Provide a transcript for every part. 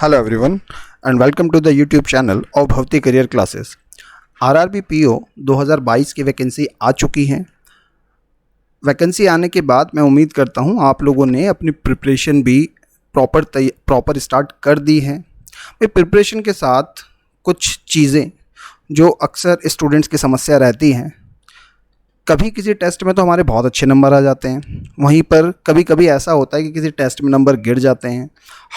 Hello everyone and welcome to the YouTube channel of Bhavti Career Classes। RRB PO 2022 की vacancy आ चुकी है। Vacancy आने के बाद मैं उम्मीद करता हूं आप लोगों ने अपनी प्रिपरेशन भी प्रॉपर स्टार्ट कर दी है। भाई प्रिपरेशन के साथ कुछ चीज़ें जो अक्सर स्टूडेंट्स की समस्या रहती हैं, कभी किसी टेस्ट में तो हमारे बहुत अच्छे नंबर आ जाते हैं, वहीं पर कभी कभी ऐसा होता है कि किसी टेस्ट में नंबर गिर जाते हैं।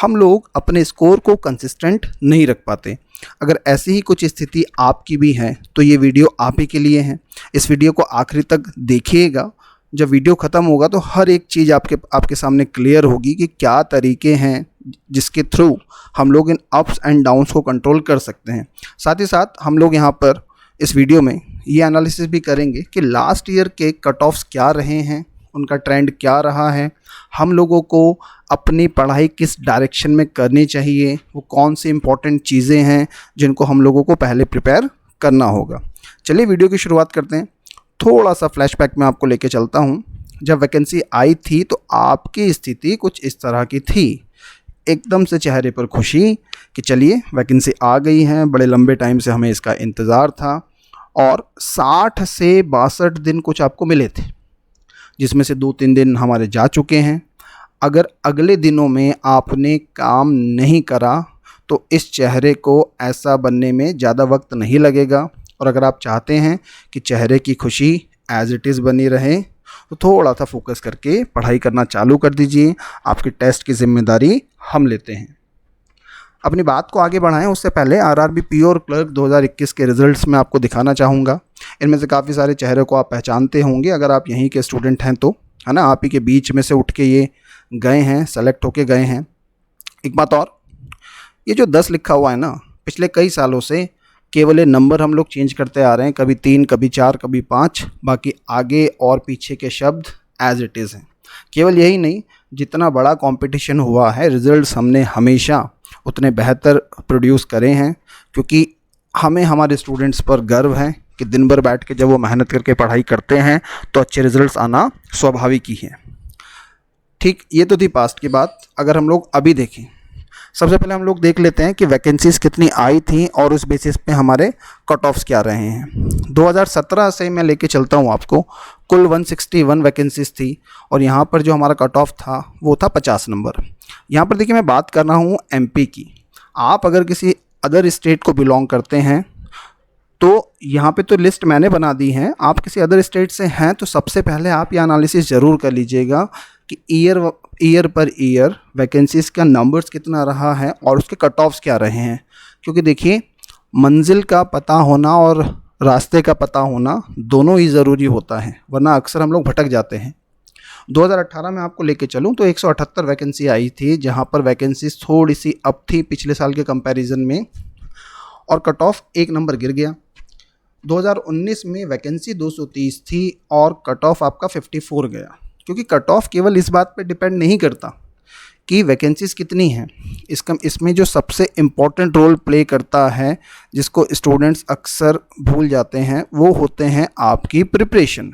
हम लोग अपने स्कोर को कंसिस्टेंट नहीं रख पाते। अगर ऐसी ही कुछ स्थिति आपकी भी है तो ये वीडियो आप ही के लिए है। इस वीडियो को आखिरी तक देखिएगा। जब वीडियो ख़त्म होगा तो हर एक चीज़ आपके सामने क्लियर होगी कि क्या तरीके हैं जिसके थ्रू हम लोग इन अप्स एंड डाउन्स को कंट्रोल कर सकते हैं। साथ ही साथ हम लोग यहाँ पर इस वीडियो में ये एनालिसिस भी करेंगे कि लास्ट ईयर के कट ऑफ्स क्या रहे हैं, उनका ट्रेंड क्या रहा है, हम लोगों को अपनी पढ़ाई किस डायरेक्शन में करनी चाहिए, वो कौन सी इम्पोर्टेंट चीज़ें हैं जिनको हम लोगों को पहले प्रिपेयर करना होगा। चलिए वीडियो की शुरुआत करते हैं। थोड़ा सा फ्लैशबैक में आपको लेके चलता हूँ। जब वैकेंसी आई थी तो आपकी स्थिति कुछ इस तरह की थी। एकदम से चेहरे पर खुशी कि चलिए वैकेंसी आ गई है, बड़े लंबे टाइम से हमें इसका इंतज़ार था, और 60 से 62 दिन कुछ आपको मिले थे, जिसमें से 2-3 दिन हमारे जा चुके हैं। अगर अगले दिनों में आपने काम नहीं करा तो इस चेहरे को ऐसा बनने में ज़्यादा वक्त नहीं लगेगा। और अगर आप चाहते हैं कि चेहरे की खुशी एज़ इट इज़ बनी रहे तो थोड़ा सा फोकस करके पढ़ाई करना चालू कर दीजिए। आपके टेस्ट की जिम्मेदारी हम लेते हैं। अपनी बात को आगे बढ़ाएं उससे पहले आरआरबी पीओ और क्लर्क 2021 के रिजल्ट्स मैं आपको दिखाना चाहूँगा। इनमें से काफ़ी सारे चेहरे को आप पहचानते होंगे अगर आप यहीं के स्टूडेंट हैं तो, है ना। आप ही के बीच में से उठ के ये गए हैं, सेलेक्ट होके गए हैं। एक बात और, ये जो 10 लिखा हुआ है ना, पिछले कई सालों से केवल ये नंबर हम लोग चेंज करते आ रहे हैं, कभी 3, कभी 4, कभी 5, बाकी आगे और पीछे के शब्द एज इट इज़ हैं। केवल यही नहीं, जितना बड़ा कंपटीशन हुआ है रिजल्ट्स हमने हमेशा उतने बेहतर प्रोड्यूस करे हैं, क्योंकि हमें हमारे स्टूडेंट्स पर गर्व है कि दिन भर बैठ के जब वो मेहनत करके पढ़ाई करते हैं तो अच्छे रिजल्ट्स आना स्वाभाविक ही है। ठीक, ये तो थी पास्ट की बात। अगर हम लोग अभी देखें, सबसे पहले हम लोग देख लेते हैं कि वैकेंसीज़ कितनी आई थी और उस बेसिस पे हमारे कट ऑफ्स क्या रहे हैं। 2017 से मैं लेके चलता हूँ आपको। कुल 161 वैकेंसीज़ थी और यहाँ पर जो हमारा कट ऑफ था वो था 50 नंबर। यहाँ पर देखिए, मैं बात कर रहा हूँ एमपी की। आप अगर किसी अदर स्टेट को बिलोंग करते हैं तो यहाँ पे तो लिस्ट मैंने बना दी है। आप किसी अदर स्टेट से हैं तो सबसे पहले आप ये एनालिसिस ज़रूर कर लीजिएगा कि ईयर पर ईयर वैकेंसीज़ का नंबर्स कितना रहा है और उसके कट ऑफ्स क्या रहे हैं। क्योंकि देखिए, मंजिल का पता होना और रास्ते का पता होना दोनों ही ज़रूरी होता है, वरना अक्सर हम लोग भटक जाते हैं। 2018 में आपको लेके चलूँ तो 178 वैकेंसी आई थी, जहाँ पर वैकेंसीज थोड़ी सी अप थी पिछले साल के कंपैरिजन में, और कट ऑफ 1 नंबर गिर गया। 2019 में वैकेंसी 230 थी और कट ऑफ आपका 54 गया। क्योंकि कट ऑफ केवल इस बात पे डिपेंड नहीं करता कि वैकेंसीज़ कितनी हैं, इसमें जो सबसे इम्पॉर्टेंट रोल प्ले करता है, जिसको स्टूडेंट्स अक्सर भूल जाते हैं, वो होते हैं आपकी प्रिपरेशन।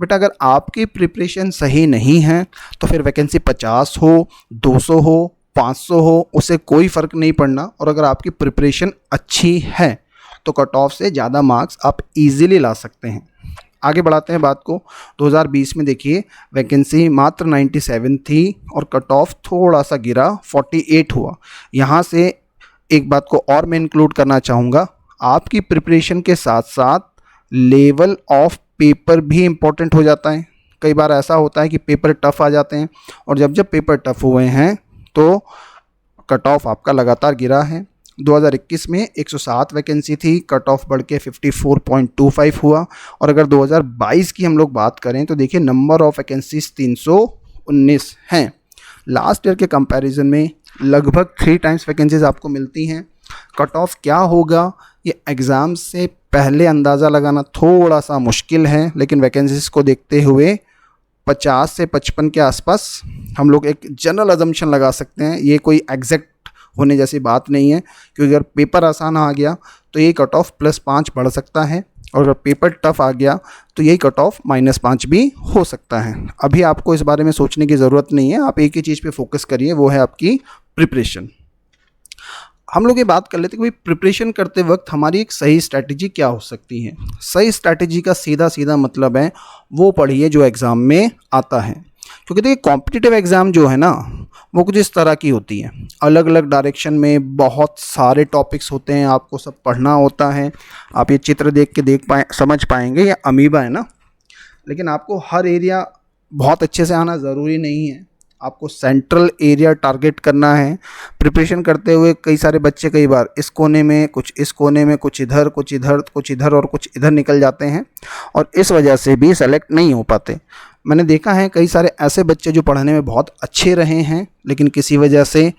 बट अगर आपकी प्रिपरेशन सही नहीं है तो फिर वैकेंसी 50 हो, 200 हो, 500 हो, उससे कोई फ़र्क नहीं पड़ना। और अगर आपकी प्रिपरेशन अच्छी है तो कट ऑफ से ज़्यादा मार्क्स आप इजीली ला सकते हैं। आगे बढ़ाते हैं बात को। 2020 में देखिए, वैकेंसी मात्र 97 थी और कट ऑफ थोड़ा सा गिरा, 48 हुआ। यहाँ से एक बात को और मैं इंक्लूड करना चाहूँगा, आपकी प्रिपरेशन के साथ साथ लेवल ऑफ पेपर भी इम्पोर्टेंट हो जाता है। कई बार ऐसा होता है कि पेपर टफ आ जाते हैं, और जब पेपर टफ हुए हैं तो कट ऑफ आपका लगातार गिरा है। 2021 में 107 वैकेंसी थी, कट ऑफ बढ़ के 54.25 हुआ। और अगर 2022 की हम लोग बात करें तो देखिए, नंबर ऑफ वैकेंसीज 319 हैं। लास्ट ईयर के कंपैरिजन में लगभग 3 टाइम्स वैकेंसीज आपको मिलती हैं। कट ऑफ क्या होगा ये एग्ज़ाम से पहले अंदाज़ा लगाना थोड़ा सा मुश्किल है, लेकिन वैकेंसीज को देखते हुए 50 से 55 के आसपास हम लोग एक जनरल अजम्पशन लगा सकते हैं। ये कोई एग्जैक्ट होने जैसी बात नहीं है, क्योंकि अगर पेपर आसान आ गया तो ये कट ऑफ +5 बढ़ सकता है, और अगर पेपर टफ आ गया तो यही कट ऑफ -5 भी हो सकता है। अभी आपको इस बारे में सोचने की ज़रूरत नहीं है, आप एक ही चीज़ पे फोकस करिए, वो है आपकी प्रिपरेशन। हम लोग ये बात कर लेते हैं कि भाई प्रिपरेशन करते वक्त हमारी एक सही स्ट्रैटेजी क्या हो सकती है। सही स्ट्रैटेजी का सीधा सीधा मतलब है वो पढ़िए जो एग्ज़ाम में आता है। क्योंकि देखिए कॉम्पिटिटिव एग्ज़ाम जो है ना वो कुछ इस तरह की होती है, अलग अलग डायरेक्शन में बहुत सारे टॉपिक्स होते हैं, आपको सब पढ़ना होता है। आप ये चित्र देख के समझ पाएंगे ये अमीबा है ना, लेकिन आपको हर एरिया बहुत अच्छे से आना ज़रूरी नहीं है। आपको सेंट्रल एरिया टारगेट करना है। प्रिपरेशन करते हुए कई सारे बच्चे कई बार इस कोने में कुछ, इस कोने में कुछ, इधर कुछ, इधर कुछ, इधर और कुछ इधर निकल जाते हैं और इस वजह से भी सेलेक्ट नहीं हो पाते। मैंने देखा है कई सारे ऐसे बच्चे जो पढ़ने में बहुत अच्छे रहे हैं लेकिन किसी वजह से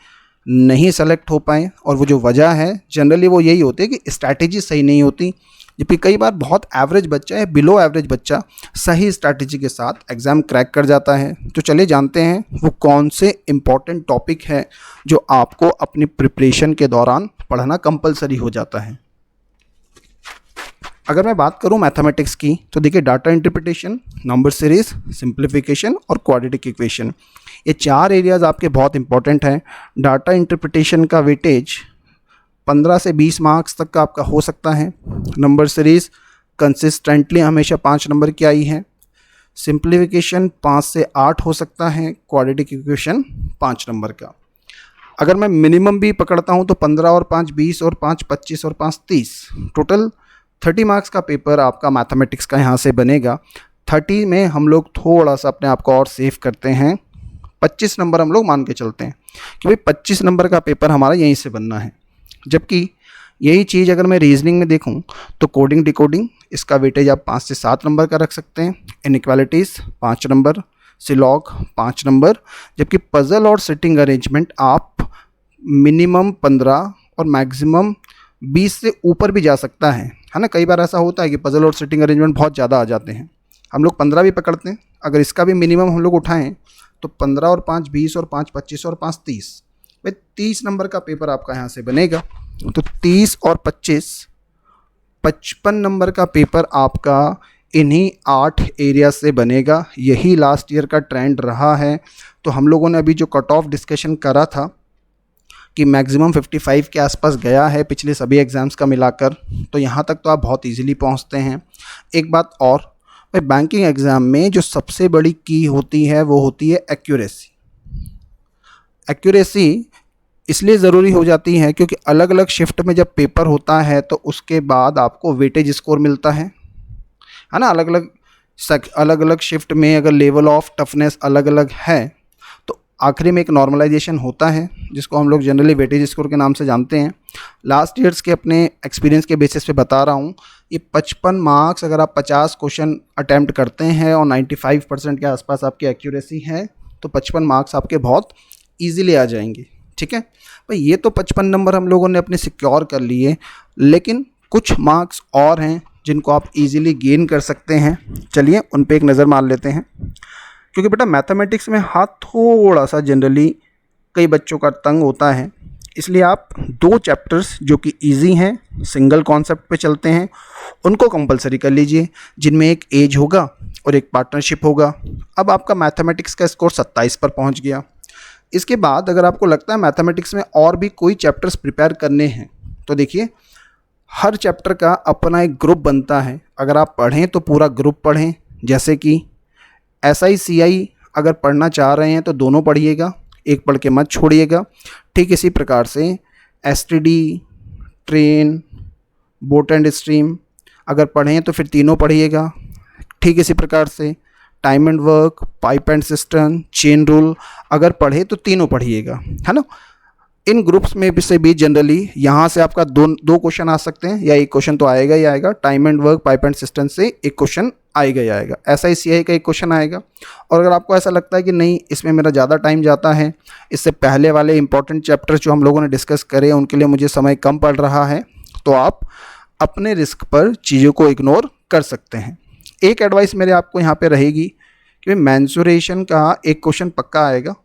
नहीं सेलेक्ट हो पाए, और वो जो वजह है जनरली वो यही होती है कि स्ट्रैटेजी सही नहीं होती। जबकि कई बार बहुत एवरेज बच्चा है, बिलो एवरेज बच्चा सही स्ट्रैटेजी के साथ एग्ज़ाम क्रैक कर जाता है। तो चलिए जानते हैं वो कौन से इम्पॉर्टेंट टॉपिक है जो आपको अपनी प्रिपरेशन के दौरान पढ़ना कंपलसरी हो जाता है। अगर मैं बात करूं मैथमेटिक्स की तो देखिए data interpretation, number series, simplification और क्वाड्रेटिक इक्वेशन, ये 4 एरियाज आपके बहुत इंपॉर्टेंट हैं। डाटा इंटरप्रिटेशन का वेटेज 15 से 20 मार्क्स तक का आपका हो सकता है। नंबर सीरीज कंसिस्टेंटली हमेशा 5 नंबर की आई है। सिंप्लीफिकेशन 5 से 8 हो सकता है। क्वाड्रेटिक इक्वेशन 5 नंबर का। अगर मैं मिनिमम भी पकड़ता हूं तो 15 और 5 20 और 5 25 और 5 30, टोटल 30 मार्क्स का पेपर आपका मैथमेटिक्स का यहाँ से बनेगा। 30 में हम लोग थोड़ा सा अपने आप को और सेव करते हैं, 25 नंबर हम लोग मान के चलते हैं कि भाई 25 नंबर का पेपर हमारा यहीं से बनना है। जबकि यही चीज़ अगर मैं रीजनिंग में देखूं तो कोडिंग डिकोडिंग इसका वेटेज आप 5 से 7 नंबर का रख सकते हैं। इनइक्वालिटीज़ 5 नंबर, सिलॉग 5 नंबर, जबकि पज़ल और सिटिंग अरेंजमेंट आप मिनिमम 15 और मैक्सिमम 20 से ऊपर भी जा सकता है ना। कई बार ऐसा होता है कि पज़ल और सिटिंग अरेंजमेंट बहुत ज़्यादा आ जाते हैं, हम लोग 15 भी पकड़ते हैं। अगर इसका भी मिनिमम हम लोग उठाएं तो 15 और 5 20 और 5 25 और 5 30, भाई 30 नंबर का पेपर आपका यहाँ से बनेगा। तो 30 और 25 55 नंबर का पेपर आपका इन्हीं 8 एरिया से बनेगा। यही लास्ट ईयर का ट्रेंड रहा है। तो हम लोगों ने अभी जो कट ऑफ डिस्कशन करा था कि मैक्सिमम 55 के आसपास गया है पिछले सभी एग्ज़ाम्स का मिलाकर, तो यहाँ तक तो आप बहुत इजीली पहुँचते हैं। एक बात और, भाई बैंकिंग एग्ज़ाम में जो सबसे बड़ी की होती है वो होती है एक्यूरेसी। एक्यूरेसी इसलिए ज़रूरी हो जाती है क्योंकि अलग अलग शिफ्ट में जब पेपर होता है तो उसके बाद आपको वेटेज स्कोर मिलता है ना। अलग अलग शिफ्ट में अगर लेवल ऑफ टफनेस अलग अलग है तो आखिरी में एक नॉर्मलाइजेशन होता है जिसको हम लोग जनरली वेटेज स्कोर के नाम से जानते हैं। लास्ट ईयर्स के अपने एक्सपीरियंस के बेसिस पे बता रहा हूँ, ये 55 मार्क्स अगर आप 50 क्वेश्चन अटैम्प्ट करते हैं और 95% के आसपास आपकी एक्यूरेसी है तो 55 मार्क्स आपके बहुत ईजिली आ जाएंगे। ठीक है भाई, ये तो 55 नंबर हम लोगों ने अपने सिक्योर कर लिए, लेकिन कुछ मार्क्स और हैं जिनको आप इजीली गेन कर सकते हैं। चलिए उन पे एक नज़र मार लेते हैं। क्योंकि बेटा मैथमेटिक्स में हाथ थोड़ा सा जनरली कई बच्चों का तंग होता है, इसलिए आप 2 चैप्टर्स जो कि इजी हैं, सिंगल कॉन्सेप्ट पे चलते हैं, उनको कंपलसरी कर लीजिए, जिनमें एक एज होगा और एक पार्टनरशिप होगा। अब आपका मैथमेटिक्स का स्कोर 27 पर पहुंच गया। इसके बाद अगर आपको लगता है मैथमेटिक्स में और भी कोई चैप्टर्स प्रिपेयर करने हैं तो देखिए हर चैप्टर का अपना एक ग्रुप बनता है। अगर आप पढ़ें तो पूरा ग्रुप पढ़ें, जैसे कि SI CI अगर पढ़ना चाह रहे हैं तो दोनों पढ़िएगा, एक पढ़ के मत छोड़िएगा। ठीक इसी प्रकार से STD, train, boat and stream अगर पढ़ें तो फिर तीनों पढ़िएगा। ठीक इसी प्रकार से time and work, pipe and system, chain rule अगर पढ़े तो तीनों पढ़िएगा, है ना। इन ग्रुप्स में भी से भी जनरली यहाँ से आपका दो क्वेश्चन आ सकते हैं, या एक क्वेश्चन तो आएगा ही आएगा। Time and work, pipe and system से एक क्वेश्चन आएगा ही आएगा। SI CI का एक क्वेश्चन आएगा। और अगर आपको ऐसा लगता है कि नहीं इसमें मेरा ज़्यादा टाइम जाता है, इससे पहले वाले इंपॉर्टेंट चैप्टर्स जो हम लोगों ने डिस्कस करे उनके लिए मुझे समय कम पड़ रहा है, तो आप अपने रिस्क पर चीज़ों को इग्नोर कर सकते हैं। एक एडवाइस मेरे आपको यहाँ पे रहेगी कि मेंसुरेशन का एक क्वेश्चन पक्का आएगा,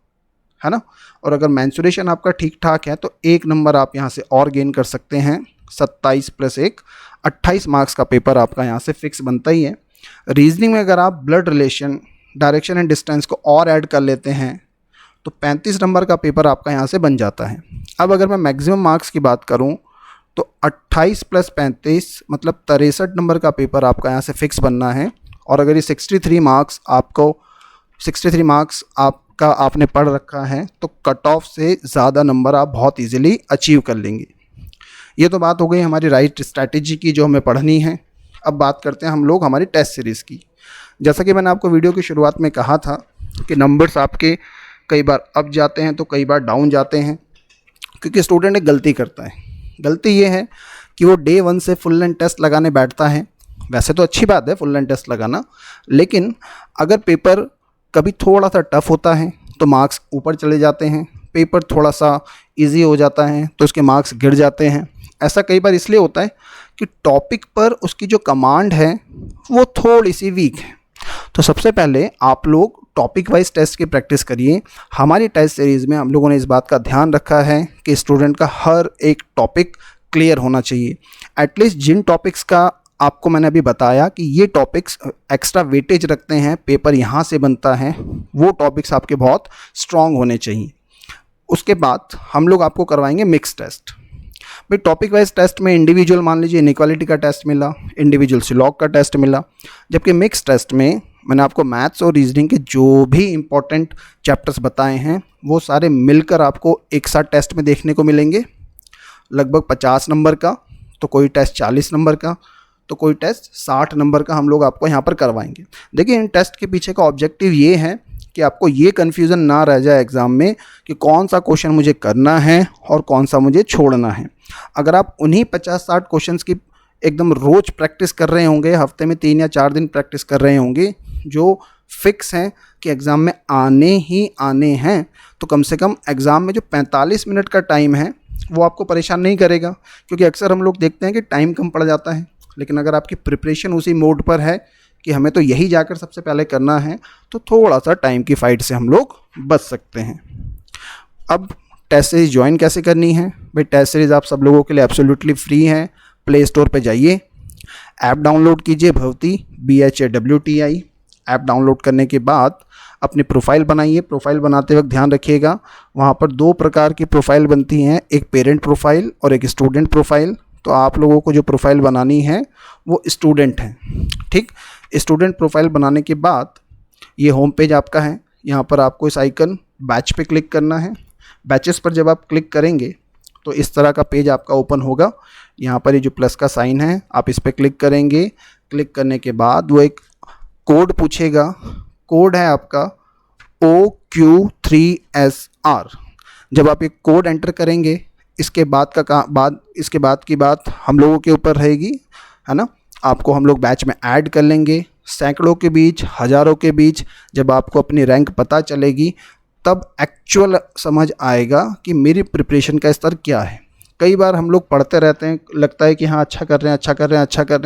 है ना। और अगर मेंसुरेशन आपका ठीक ठाक है तो 1 नंबर आप यहाँ से और गेन कर सकते हैं। 27 + 1 28 मार्क्स का पेपर आपका यहाँ से फिक्स बनता ही है। रीजनिंग में अगर आप blood relation, direction and distance को और ऐड कर लेते हैं तो 35 नंबर का पेपर आपका यहाँ से बन जाता है। अब अगर मैं मैक्सिमम मार्क्स की बात करूँ तो 28 + 35 मतलब 63 नंबर का पेपर आपका यहाँ से फिक्स बनना है। और अगर ये 63 मार्क्स आपका आपने पढ़ रखा है तो कट ऑफ से ज़्यादा नंबर आप बहुत इजीली अचीव कर लेंगे। ये तो बात हो गई हमारी राइट स्ट्रैटेजी की जो हमें पढ़नी है। अब बात करते हैं हम लोग हमारी टेस्ट सीरीज़ की। जैसा कि मैंने आपको वीडियो की शुरुआत में कहा था कि नंबर्स आपके कई बार अप जाते हैं तो कई बार डाउन जाते हैं, क्योंकि स्टूडेंट एक गलती करता है। गलती ये है कि वो डे 1 से फुल लेंथ टेस्ट लगाने बैठता है। वैसे तो अच्छी बात है फुल लेंथ टेस्ट लगाना, लेकिन अगर पेपर कभी थोड़ा सा टफ होता है तो मार्क्स ऊपर चले जाते हैं, पेपर थोड़ा सा इजी हो जाता है तो उसके मार्क्स गिर जाते हैं। ऐसा कई बार इसलिए होता है कि टॉपिक पर उसकी जो कमांड है वो थोड़ी सी वीक है। तो सबसे पहले आप लोग टॉपिक वाइज टेस्ट की प्रैक्टिस करिए। हमारी टेस्ट सीरीज़ में हम लोगों ने इस बात का ध्यान रखा है कि स्टूडेंट का हर एक टॉपिक क्लियर होना चाहिए। एटलीस्ट जिन टॉपिक्स का आपको मैंने अभी बताया कि ये टॉपिक्स एक्स्ट्रा वेटेज रखते हैं, पेपर यहाँ से बनता है, वो टॉपिक्स आपके बहुत स्ट्रॉन्ग होने चाहिए। उसके बाद हम लोग आपको करवाएंगे मिक्स टेस्ट। भाई टॉपिक वाइज टेस्ट में इंडिविजुअल मान लीजिए इनइक्वालिटी का टेस्ट मिला, इंडिविजुअल सिलॉग का टेस्ट मिला, जबकि मिक्स टेस्ट में मैंने आपको मैथ्स और रीजनिंग के जो भी इम्पोर्टेंट चैप्टर्स बताए हैं वो सारे मिलकर आपको एक साथ टेस्ट में देखने को मिलेंगे। लगभग 50 नंबर का, तो कोई टेस्ट 40 नंबर का, तो कोई टेस्ट 60 नंबर का हम लोग आपको यहाँ पर करवाएंगे। देखिए इन टेस्ट के पीछे का ऑब्जेक्टिव ये है कि आपको ये कन्फ्यूज़न ना रह जाए एग्ज़ाम में कि कौन सा क्वेश्चन मुझे करना है और कौन सा मुझे छोड़ना है। अगर आप उन्हीं 50-60 क्वेश्चंस की एकदम रोज़ प्रैक्टिस कर रहे होंगे, हफ्ते में 3 या 4 दिन प्रैक्टिस कर रहे होंगे, जो फिक्स हैं कि एग्ज़ाम में आने ही आने हैं, तो कम से कम एग्ज़ाम में जो 45 मिनट का टाइम है वो आपको परेशान नहीं करेगा। क्योंकि अक्सर हम लोग देखते हैं कि टाइम कम पड़ जाता है, लेकिन अगर आपकी प्रिपरेशन उसी मोड पर है कि हमें तो यही जाकर सबसे पहले करना है, तो थोड़ा सा टाइम की फ़ाइट से हम लोग बच सकते हैं। अब टेस्ट सीरीज़ ज्वाइन कैसे करनी है? भाई टेस्ट सीरीज़ आप सब लोगों के लिए एब्सोल्युटली फ्री है। प्ले स्टोर पे जाइए, ऐप डाउनलोड कीजिए भवती BHAWTI। ऐप डाउनलोड करने के बाद अपनी प्रोफाइल बनाइए। प्रोफाइल बनाते वक्त ध्यान रखिएगा वहाँ पर 2 प्रकार की प्रोफाइल बनती हैं, एक पेरेंट प्रोफाइल और एक स्टूडेंट प्रोफाइल। तो आप लोगों को जो प्रोफाइल बनानी है वो स्टूडेंट है, ठीक। स्टूडेंट प्रोफाइल बनाने के बाद ये होम पेज आपका है। यहाँ पर आपको इस आइकन बैच पे क्लिक करना है। बैचेस पर जब आप क्लिक करेंगे तो इस तरह का पेज आपका ओपन होगा। यहाँ पर ये जो प्लस का साइन है आप इस पर क्लिक करेंगे। क्लिक करने के बाद वो एक कोड पूछेगा। कोड है आपका OQ3SR। जब आप एक कोड एंटर करेंगे इसके बाद की बात हम लोगों के ऊपर रहेगी, है ना। आपको हम लोग बैच में ऐड कर लेंगे। सैकड़ों के बीच, हज़ारों के बीच जब आपको अपनी रैंक पता चलेगी तब एक्चुअल समझ आएगा कि मेरी प्रिपरेशन का स्तर क्या है। कई बार हम लोग पढ़ते रहते हैं, लगता है कि हाँ अच्छा कर रहे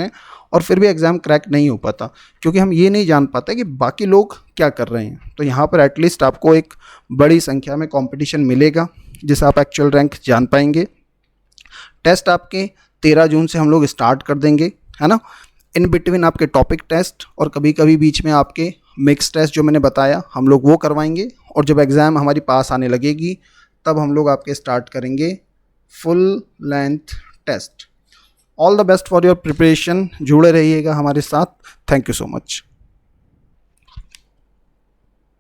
हैं और फिर भी एग्ज़ाम क्रैक नहीं हो पाता, क्योंकि हम ये नहीं जान पाते कि बाकी लोग क्या कर रहे हैं। तो यहाँ पर एटलीस्ट आपको एक बड़ी संख्या में कंपटीशन मिलेगा जिससे आप एक्चुअल रैंक जान पाएंगे। टेस्ट आपके 13 जून से हम लोग स्टार्ट कर देंगे, है ना। इन बिटवीन आपके टॉपिक टेस्ट और कभी कभी बीच में आपके मिक्स टेस्ट जो मैंने बताया हम लोग वो करवाएंगे। और जब एग्ज़ाम हमारी पास आने लगेगी तब हम लोग आपके स्टार्ट करेंगे full length test. All the best for your preparation. जुड़े रहिएगा हमारे साथ। Thank you so much.